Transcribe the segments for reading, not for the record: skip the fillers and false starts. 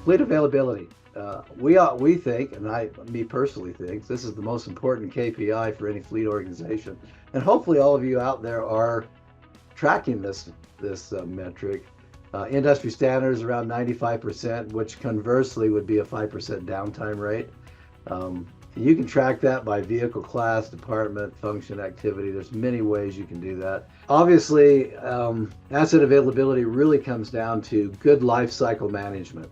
Fleet availability. We think, and me personally think, this is the most important KPI for any fleet organization, and hopefully all of you out there are tracking this metric. Industry standards around 95%, which conversely would be a 5% downtime rate. Um, you can track that by vehicle class, department, function, activity. There's many ways you can do that. Obviously, asset availability really comes down to good life cycle management.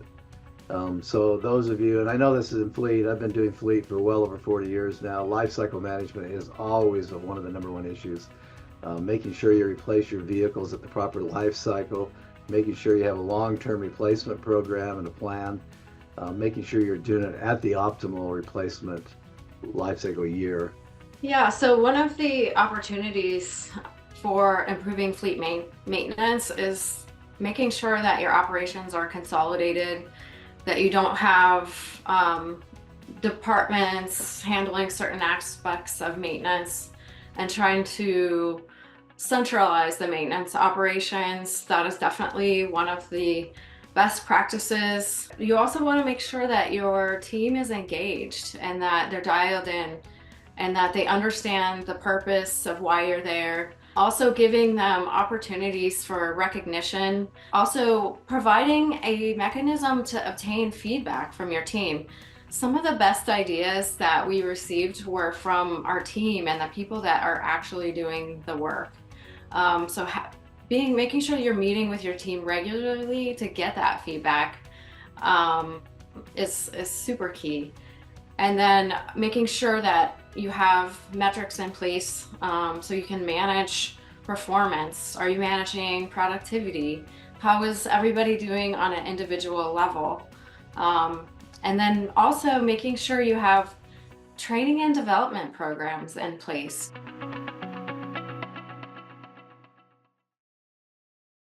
So those of you, and I know this is in fleet, I've been doing fleet for well over 40 years now. Life cycle management is always one of the number one issues. Making sure you replace your vehicles at the proper life cycle, making sure you have a long-term replacement program and a plan, making sure you're doing it at the optimal replacement life cycle year. Yeah, so one of the opportunities for improving fleet maintenance is making sure that your operations are consolidated, that you don't have departments handling certain aspects of maintenance, and trying to centralize the maintenance operations. That is definitely one of the best practices. You also want to make sure that your team is engaged and that they're dialed in and that they understand the purpose of why you're there. Also giving them opportunities for recognition. Also providing a mechanism to obtain feedback from your team. Some of the best ideas that we received were from our team and the people that are actually doing the work. So making sure you're meeting with your team regularly to get that feedback is super key. And then making sure that you have metrics in place so you can manage performance. Are you managing productivity? How is everybody doing on an individual level? And then also making sure you have training and development programs in place.